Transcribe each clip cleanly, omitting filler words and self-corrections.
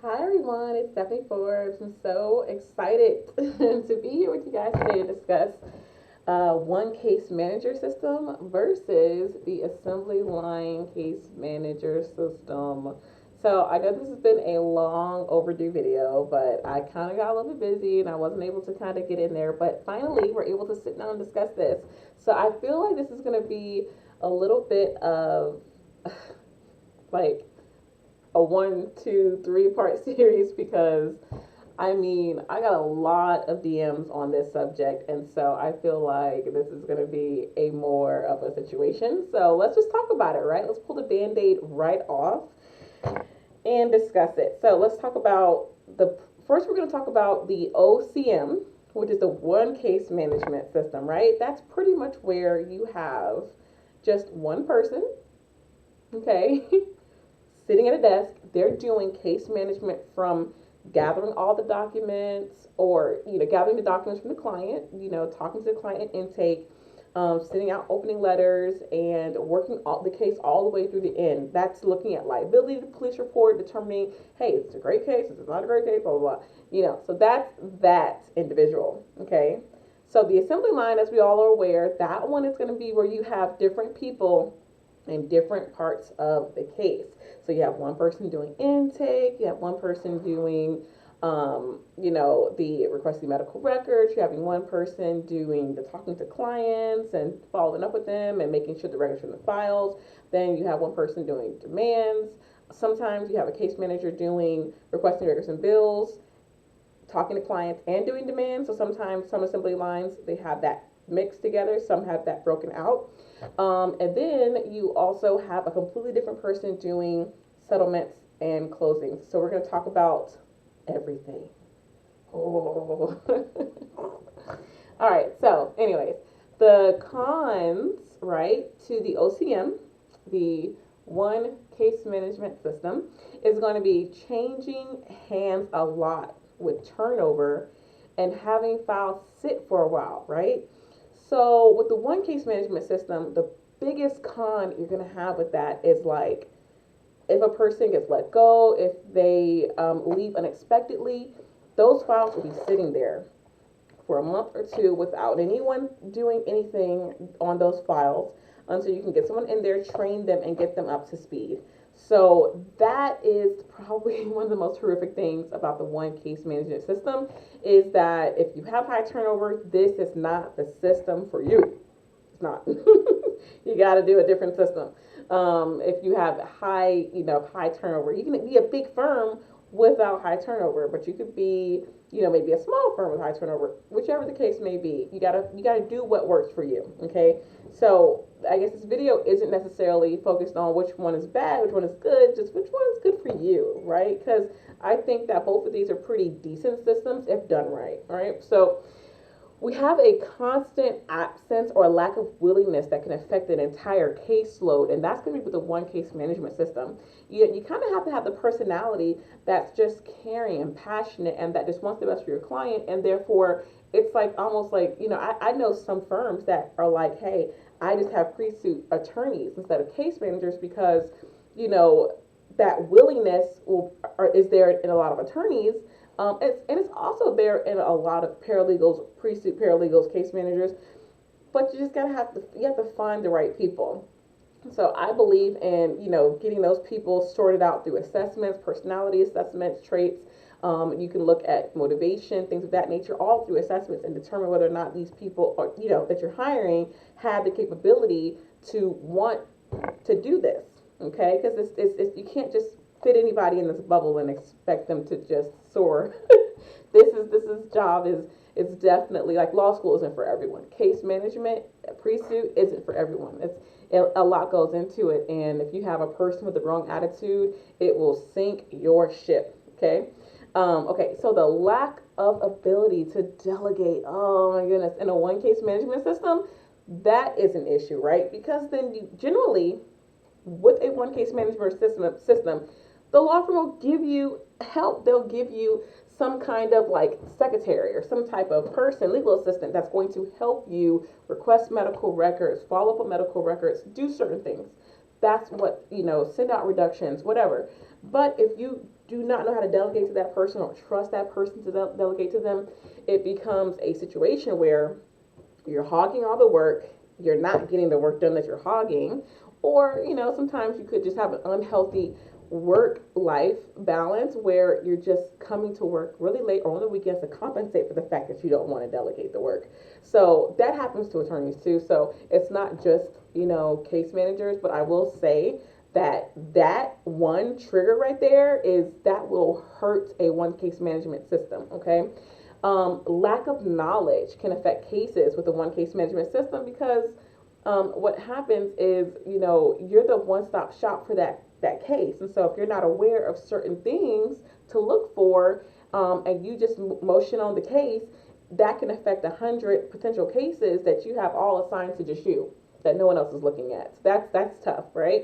Hi everyone, it's Stephanie Forbes. I'm so excited to be here with you guys today to discuss one case manager system versus the assembly line case manager system. So I know this has been a long overdue video, but I kind of got a little bit busy and I wasn't able to kind of get in there. But finally, we're able to sit down and discuss this. So I feel like this is going to be a little bit of like a one, two, three-part series because I got a lot of DMs on this subject, and so I feel like this is going to be a more of a situation. So let's just talk about it, right? Let's pull the band aid right off and discuss it. So let's talk about the first, we're going to talk about the OCM, which is the one case management system, right? That's pretty much where you have just one person, okay, sitting at a desk. They're doing case management from gathering all the documents or, gathering the documents from the client, talking to the client intake, sending out opening letters and working all the case all the way through the end. That's looking at liability, the police report, determining, hey, it's a great case, it's not a great case, blah, blah, blah. So that's that individual, okay? So the assembly line, as we all are aware, that one is going to be where you have different people in different parts of the case. So you have one person doing intake, you have one person doing, the requesting medical records, you're having one person doing the talking to clients and following up with them and making sure the records are in the files. Then you have one person doing demands. Sometimes you have a case manager doing requesting records and bills, talking to clients and doing demands. So sometimes some assembly lines, they have that mixed together. Some have that broken out. And then you also have a completely different person doing settlements and closings. So we're going to talk about everything. Oh. All right. So, anyways, the cons, right, to the OCM, the one case management system, is going to be changing hands a lot with turnover and having files sit for a while, right? So with the one case management system, the biggest con you're gonna have with that is like if a person gets let go, if they leave unexpectedly, those files will be sitting there for a month or two without anyone doing anything on those files until you can get someone in there, train them, and get them up to speed. So that is probably one of the most horrific things about the one case management system is that if you have high turnover, this is not the system for you. It's not. You got to do a different system. If you have high turnover, you can be a big firm without high turnover, but you could be, maybe a small firm with high turnover, whichever the case may be. You gotta do what works for you. Okay. So I guess this video isn't necessarily focused on which one is bad, which one is good, just which one is good for you, right? Because I think that both of these are pretty decent systems if done right. All right. So we have a constant absence or lack of willingness that can affect an entire caseload, and that's going to be with the one case management system. You kind of have to have the personality that's just caring and passionate and that just wants the best for your client, and therefore it's like almost like, I know some firms that are like, hey, I just have pre-suit attorneys instead of case managers because, you know, that willingness is there in a lot of attorneys, it's also there in a lot of paralegals, pre-suit paralegals, case managers. But you just you have to find the right people. So I believe in getting those people sorted out through assessments, personality assessments, traits. You can look at motivation, things of that nature, all through assessments, and determine whether or not these people are that you're hiring have the capability to want to do this. Okay, because you can't just fit anybody in this bubble and expect them to just soar. This is job is definitely like law school isn't for everyone. Case management, pre-suit isn't for everyone. A lot goes into it, and if you have a person with the wrong attitude, it will sink your ship. Okay. Okay, so the lack of ability to delegate, oh my goodness, in a one case management system, that is an issue, right? Because then you generally with a one case management system, the law firm will give you help. They'll give you some kind of like secretary or some type of person, legal assistant that's going to help you request medical records, follow up on medical records, do certain things. that's what, send out reductions, whatever. But if you do not know how to delegate to that person or trust that person to delegate to them, it becomes a situation where you're hogging all the work, you're not getting the work done that you're hogging, or, sometimes you could just have an unhealthy work life balance where you're just coming to work really late or on the weekends to compensate for the fact that you don't want to delegate the work. So that happens to attorneys too. So it's not just, case managers, but I will say that one trigger right there is that will hurt a one case management system. Okay. Lack of knowledge can affect cases with a one case management system because what happens is, you're the one stop shop for that case. And so if you're not aware of certain things to look for, and you just motion on the case, that can affect 100 potential cases that you have all assigned to just you, that no one else is looking at. So that's tough, right?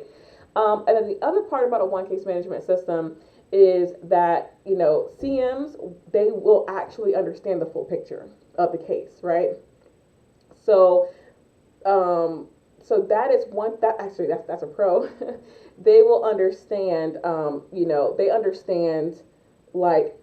And then the other part about a one case management system is that, CMs, they will actually understand the full picture of the case, right? So, so that is one that actually that's a pro. They will understand, they understand like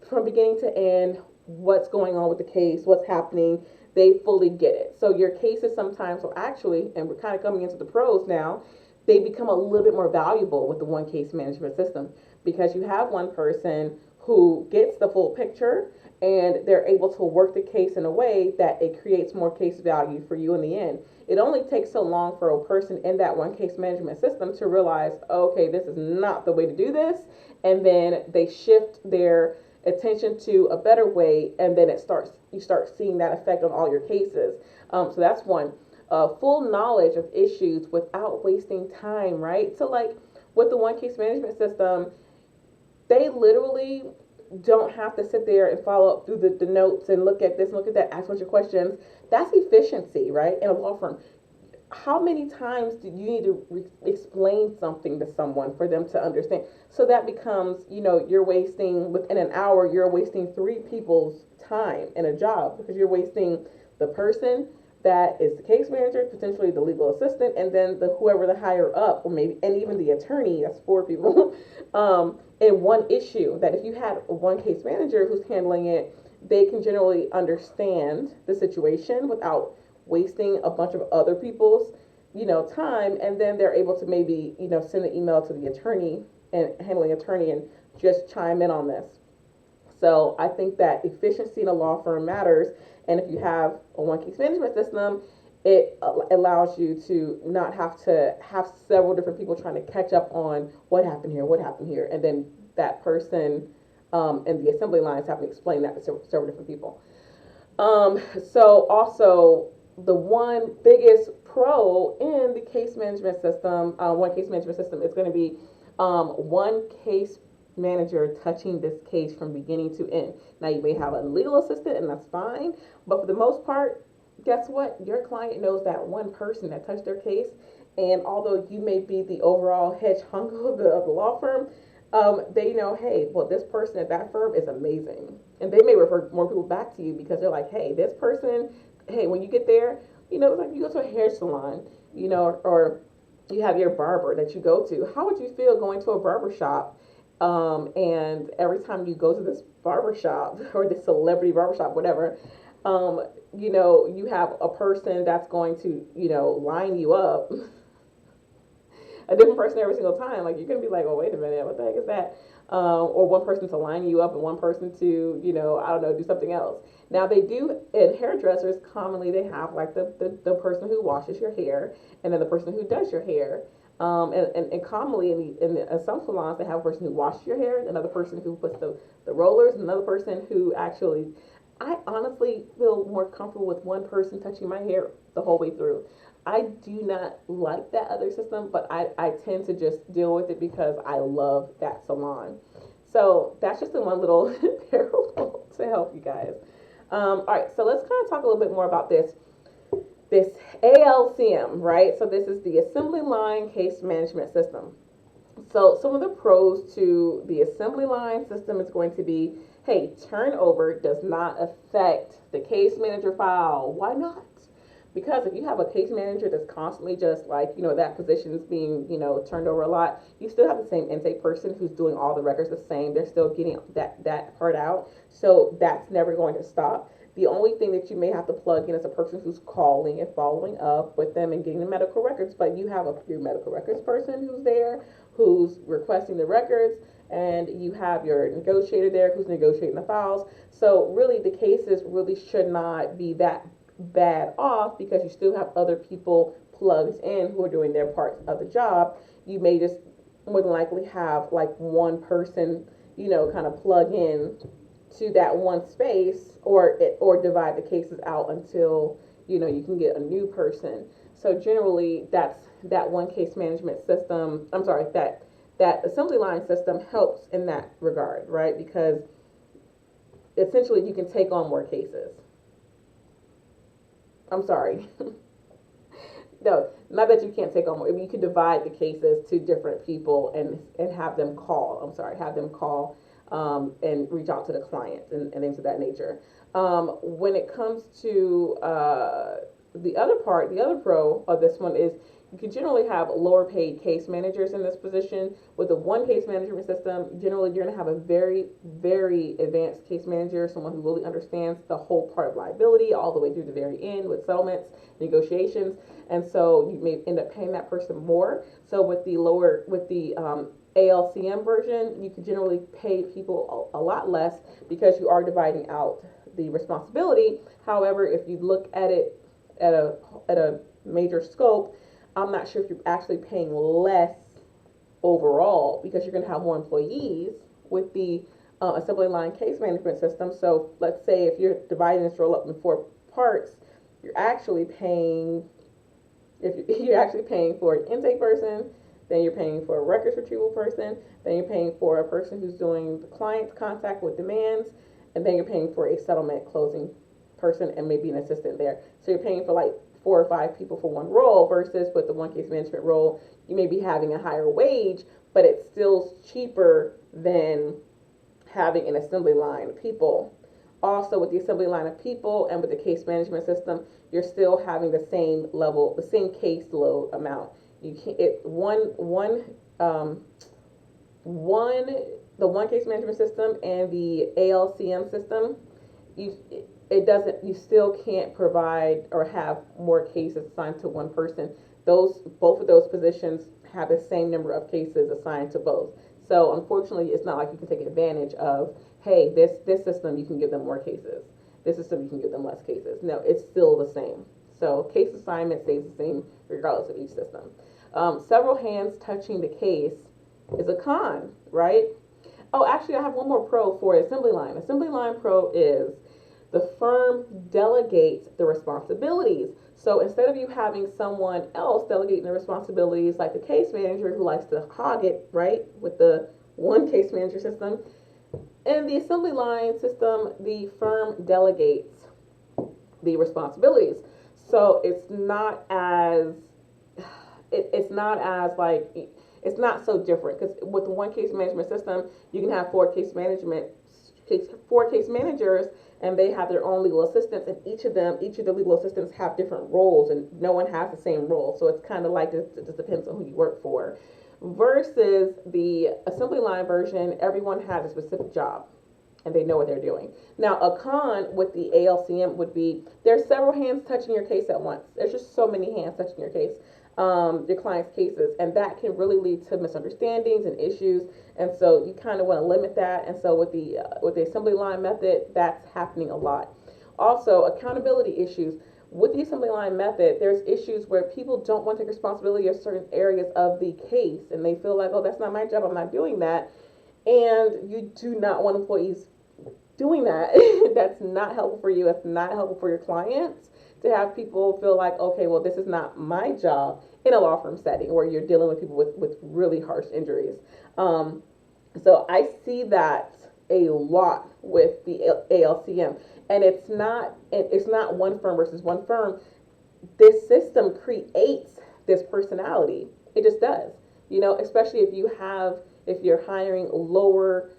from beginning to end what's going on with the case, what's happening. They fully get it. So your cases sometimes will actually, and we're kind of coming into the pros now, they become a little bit more valuable with the one case management system because you have one person who gets the full picture and they're able to work the case in a way that it creates more case value for you in the end. It only takes so long for a person in that one case management system to realize, okay, this is not the way to do this. And then they shift their attention to a better way. And then you start seeing that effect on all your cases. So that's one. Full knowledge of issues without wasting time, right? So like with the one case management system, they literally don't have to sit there and follow up through the notes and look at this, look at that, ask a bunch of questions. That's efficiency, right? In a law firm. How many times do you need to explain something to someone for them to understand? So that becomes, you're wasting, within an hour, you're wasting 3 people's time in a job because you're wasting the person that is the case manager, potentially the legal assistant, and then whoever the higher up, or maybe, and even the attorney, that's 4 people, in one issue. That if you had one case manager who's handling it, they can generally understand the situation without wasting a bunch of other people's, time, and then they're able to maybe, send an email to the attorney and handling attorney and just chime in on this. So I think that efficiency in a law firm matters. And if you have a one case management system, it allows you to not have to have several different people trying to catch up on what happened here, and then that person and the assembly lines having to explain that to several different people. So also the one biggest pro in the case management system, one case management system, is going to be one case manager touching this case from beginning to end. Now you may have a legal assistant and that's fine, but for the most part, guess what? Your client knows that one person that touched their case, and although you may be the overall hedge honcho of the law firm, they know, hey, well, this person at that firm is amazing. And they may refer more people back to you because they're like, hey, this person, hey, when you get there, it's like you go to a hair salon, or you have your barber that you go to. How would you feel going to a barber shop? And every time you go to this barbershop or this celebrity barbershop, whatever, you have a person that's going to, line you up, a different person every single time. Like, you're going to be like, well, wait a minute, what the heck is that? Or one person to line you up and one person to, I don't know, do something else. Now they do, in hairdressers, commonly they have like the person who washes your hair and then the person who does your hair. And commonly in some salons, they have a person who washes your hair, another person who puts the rollers, another person who actually, I honestly feel more comfortable with one person touching my hair the whole way through. I do not like that other system, but I tend to just deal with it because I love that salon. So that's just one little parable to help you guys. All right, so let's kind of talk a little bit more about this ALCM, right? So this is the Assembly Line Case Management System. So some of the pros to the assembly line system is going to be, hey, turnover does not affect the case manager file. Why not? Because if you have a case manager that's constantly just like, that position's being, turned over a lot, you still have the same intake person who's doing all the records the same. They're still getting that part out. So that's never going to stop. The only thing that you may have to plug in is a person who's calling and following up with them and getting the medical records, but you have your medical records person who's there, who's requesting the records, and you have your negotiator there who's negotiating the files. So really the cases really should not be that bad off because you still have other people plugged in who are doing their parts of the job. You may just more than likely have like one person, kind of plug in to that one space, or divide the cases out until you can get a new person. So generally that's that one case management system, I'm sorry, that assembly line system helps in that regard, right? Because essentially you can take on more cases. I'm sorry. No, not that you can't take on more. I mean, you can divide the cases to different people and have them call. I'm sorry, have them call and reach out to the client and things of that nature. When it comes to the other part, the other pro of this one is you can generally have lower paid case managers in this position. With a one case management system, generally you're going to have a very, very advanced case manager, someone who really understands the whole part of liability all the way through the very end with settlements, negotiations, and so you may end up paying that person more. So with the ALCM version, you can generally pay people a lot less because you are dividing out the responsibility. However, if you look at it at a major scope, I'm not sure if you're actually paying less overall because you're going to have more employees with the assembly line case management system. So let's say if you're dividing this role up in 4 parts, you're actually paying, you're actually paying for an intake person, then you're paying for a records retrieval person, then you're paying for a person who's doing the client's contact with demands, and then you're paying for a settlement closing person and maybe an assistant there. So you're paying for like 4 or 5 people for one role versus with the one case management role, you may be having a higher wage, but it's still cheaper than having an assembly line of people. Also, with the assembly line of people and with the case management system, you're still having the same level, the same caseload amount. You can the one case management system and the ALCM system, you still can't provide or have more cases assigned to one person. Both of those positions have the same number of cases assigned to both. So unfortunately, it's not like you can take advantage of, hey, this system you can give them more cases. This system you can give them less cases. No, it's still the same. So case assignment stays the same regardless of each system. Several hands touching the case is a con, right? Oh, actually, I have one more pro for assembly line. Assembly line pro is the firm delegates the responsibilities. So instead of you having someone else delegating the responsibilities, like the case manager who likes to hog it, right, with the one case manager system, in the assembly line system, the firm delegates the responsibilities. So it's not as like, it's not so different because with the one case management system, you can have four case managers, and they have their own legal assistants, and each of the legal assistants have different roles, and no one has the same role. So it's kind of like it just depends on who you work for. Versus the assembly line version, everyone has a specific job and they know what they're doing. Now, a con with the ALCM would be there's several hands touching your case at once. There's just so many hands touching your case, your client's cases, and that can really lead to misunderstandings and issues. And so you kind of want to limit that. And so with the assembly line method, that's happening a lot. Also, accountability issues. With the assembly line method, there's issues where people don't want to take responsibility of certain areas of the case, and they feel like, oh, that's not my job, I'm not doing that. And you do not want employees doing that. That's not helpful for you. That's not helpful for your clients to have people feel like, okay, well, this is not my job in a law firm setting where you're dealing with people with really harsh injuries. So I see that a lot with the ALCM, and it's not one firm versus one firm. This system creates this personality. It just does. Especially if you're hiring lower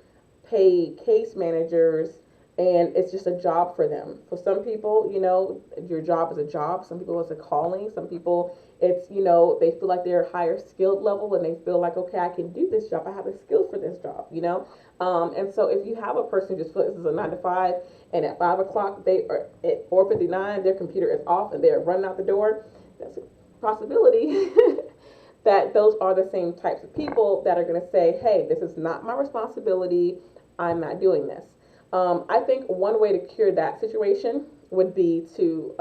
paid case managers and it's just a job for them. For some people, your job is a job. Some people it's a calling. Some people it's, they feel like they're higher skilled level and they feel like, okay, I can do this job. I have the skills for this job. And so if you have a person who just feels this is a 9 to 5 and at 5 o'clock they are at 4:59, their computer is off and they're running out the door, that's a possibility that those are the same types of people that are going to say, hey, this is not my responsibility. I'm not doing this. I think one way to cure that situation would be to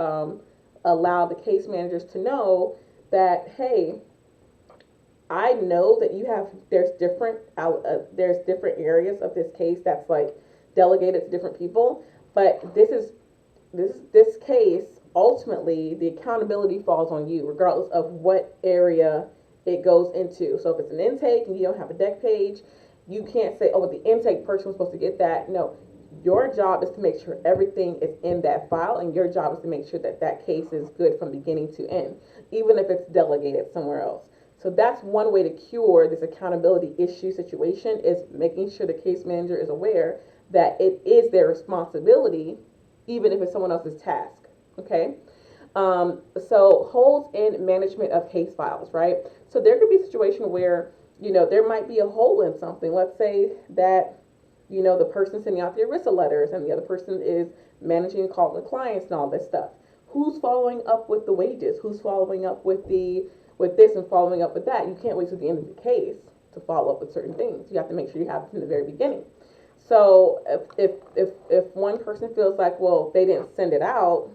allow the case managers to know that, hey, I know that there's different areas of this case that's like delegated to different people, but this case ultimately the accountability falls on you regardless of what area it goes into. So if it's an intake and you don't have a deck page, you can't say, oh, well, the intake person was supposed to get that. No, your job is to make sure everything is in that file, and your job is to make sure that that case is good from beginning to end, even if it's delegated somewhere else. So that's one way to cure this accountability issue situation, is making sure the case manager is aware that it is their responsibility, even if it's someone else's task. Okay. So holds in management of case files, right? So there could be a situation where, there might be a hole in something. Let's say that, the person sending out the ERISA letters and the other person is managing and calling the clients and all this stuff. Who's following up with the wages? Who's following up with this and following up with that? You can't wait till the end of the case to follow up with certain things. You have to make sure you have it from the very beginning. So if one person feels like, well, they didn't send it out,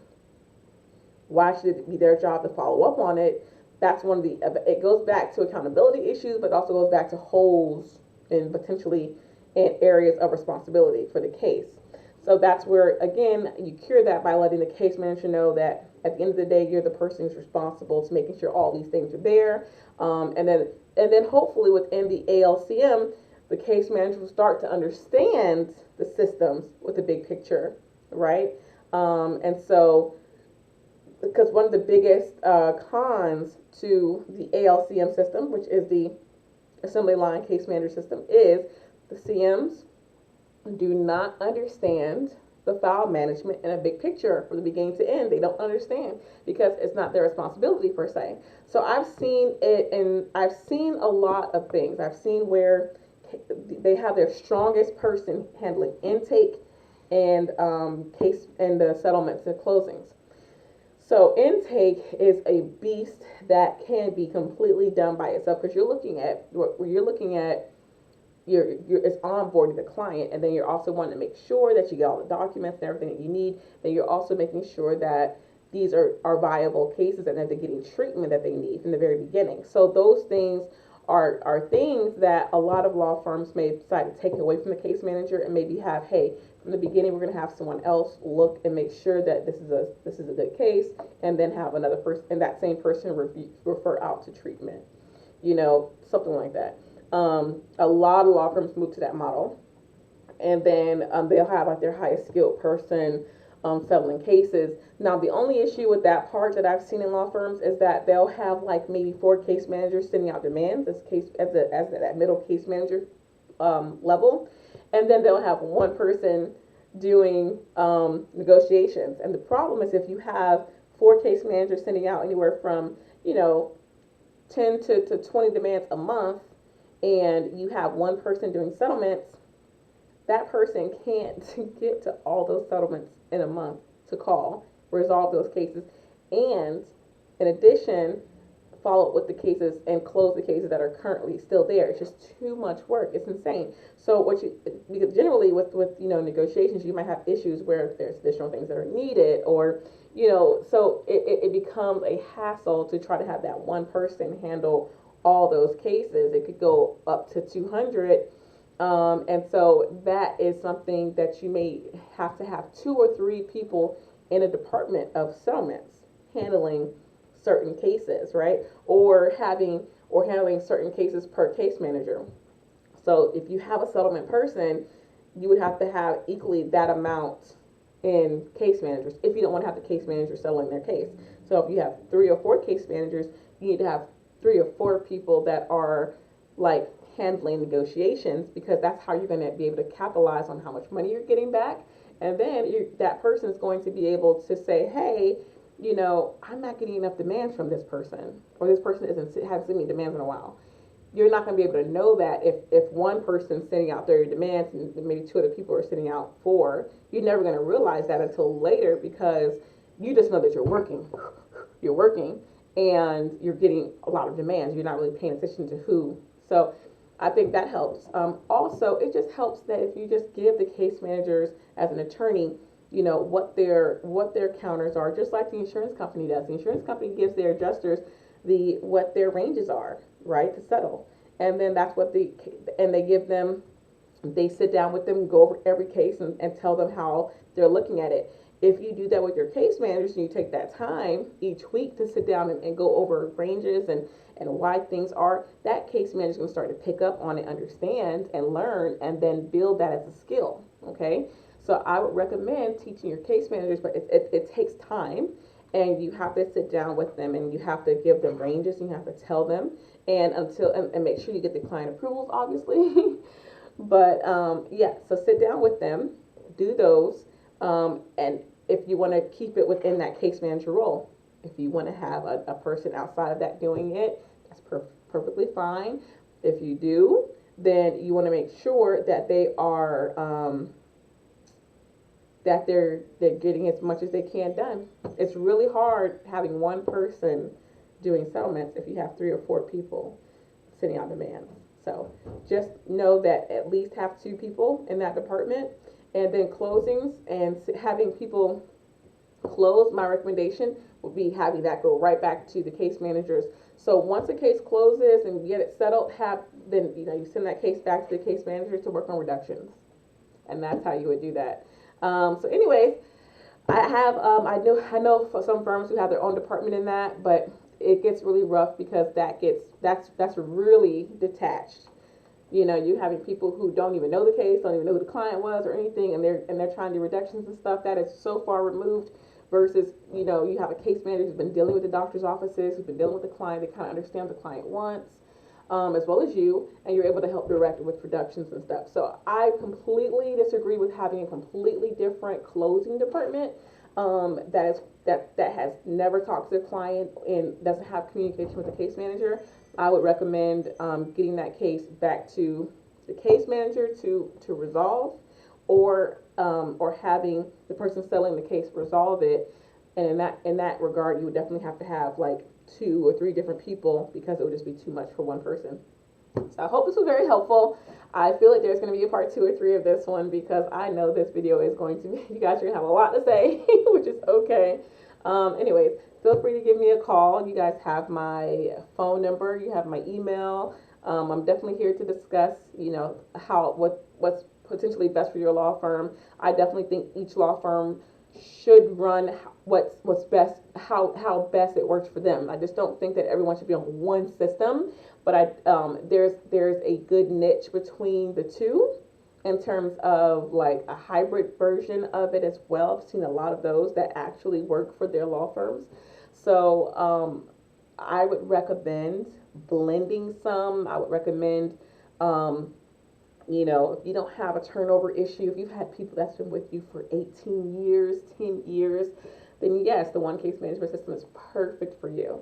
why should it be their job to follow up on it? That's it goes back to accountability issues, but also goes back to holes in potentially in areas of responsibility for the case. So that's where, again, you cure that by letting the case manager know that at the end of the day, you're the person who's responsible to making sure all these things are there. And then hopefully within the ALCM, the case manager will start to understand the systems with the big picture, right? And so, because one of the biggest cons to the ALCM system, which is the Assembly Line Case Manager System, is the CMs do not understand the file management in a big picture from the beginning to end. They don't understand because it's not their responsibility per se. So I've seen it, and I've seen a lot of things. I've seen where they have their strongest person handling intake and case and the settlements and closings. So intake is a beast that can be completely done by itself, because you're looking at it's onboarding the client, and then you're also wanting to make sure that you get all the documents and everything that you need. Then you're also making sure that these are viable cases and that they're getting treatment that they need from the very beginning. So those things are things that a lot of law firms may decide to take away from the case manager and maybe have, hey, from the beginning we're going to have someone else look and make sure that this is a good case, and then have another person and that same person refer out to treatment, something like that. A lot of law firms move to that model, and then they'll have like their highest skilled person settling cases. Now, the only issue with that part that I've seen in law firms is that they'll have like maybe 4 case managers sending out demands as that middle case manager level, and then they'll have one person doing negotiations. And the problem is, if you have 4 case managers sending out anywhere from 10 to 20 demands a month, and you have one person doing settlements, that person can't get to all those settlements in a month to call, resolve those cases, and in addition, follow up with the cases and close the cases that are currently still there. It's just too much work. It's insane. So because generally with negotiations, you might have issues where there's additional things that are needed, or so it becomes a hassle to try to have that one person handle all those cases. It could go up to 200. And so that is something that you may have to have 2 or 3 people in a department of settlements handling certain cases, right? Or handling certain cases per case manager. So if you have a settlement person, you would have to have equally that amount in case managers if you don't want to have the case manager settling their case. So if you have 3 or 4 case managers, you need to have 3 or 4 people that are like handling negotiations, because that's how you're going to be able to capitalize on how much money you're getting back, And then that person is going to be able to say, hey, I'm not getting enough demands from this person, or this person hasn't sent me demands in a while. You're not going to be able to know that if one person's sending out 30 demands and maybe two other people are sending out 4. You're never going to realize that until later, because you just know that you're working, and you're getting a lot of demands. You're not really paying attention to who. So I think that helps. Also, it just helps that if you just give the case managers, as an attorney, what their counters are, just like the insurance company does. The insurance company gives their adjusters what their ranges are, right, to settle, and then that's what they sit down with them, go over every case, and tell them how they're looking at it. If you do that with your case managers and you take that time each week to sit down and go over ranges and why things are, that case manager is going to start to pick up on it, understand, and learn, and then build that as a skill. Okay, so I would recommend teaching your case managers, but it takes time, and you have to sit down with them, and you have to give them ranges, and you have to tell them, and make sure you get the client approvals, obviously. But yeah, so sit down with them, do those, and if you want to keep it within that case manager role. If you want to have a person outside of that doing it, that's perfectly fine. If you do, then you want to make sure that they are that they're getting as much as they can done. It's really hard having one person doing settlements if you have 3 or 4 people sending out demands. So just know that at least have 2 people in that department. And then closings and having people close, my recommendation would be having that go right back to the case managers. So once a case closes and you get it settled, then you send that case back to the case manager to work on reductions, and that's how you would do that. So anyways, I know for some firms who have their own department in that, but it gets really rough because that's really detached. You having people who don't even know the case, don't even know who the client was or anything, and they're trying to do reductions and stuff. That is so far removed. Versus, you have a case manager who's been dealing with the doctor's offices, who's been dealing with the client. They kind of understand what the client wants, as well as you, and you're able to help direct with reductions and stuff. So I completely disagree with having a completely different closing department that has never talked to the client and doesn't have communication with the case manager. I would recommend getting that case back to the case manager to resolve, or having the person selling the case resolve it. And in that regard, you would definitely have to have like 2 or 3 different people, because it would just be too much for one person. So I hope this was very helpful. I feel like there's going to be a part 2 or 3 of this one, because I know this video is going to be, you guys are going to have a lot to say, which is okay. Anyways, feel free to give me a call. You guys have my phone number, you have my email. I'm definitely here to discuss, what's potentially best for your law firm. I definitely think each law firm should run what's best, how best it works for them. I just don't think that everyone should be on one system, but there's a good niche between the two in terms of like a hybrid version of it as well. I've seen a lot of those that actually work for their law firms. So I would recommend blending some. I would recommend if you don't have a turnover issue, if you've had people that's been with you for 18 years, 10 years, then yes, the one case management system is perfect for you.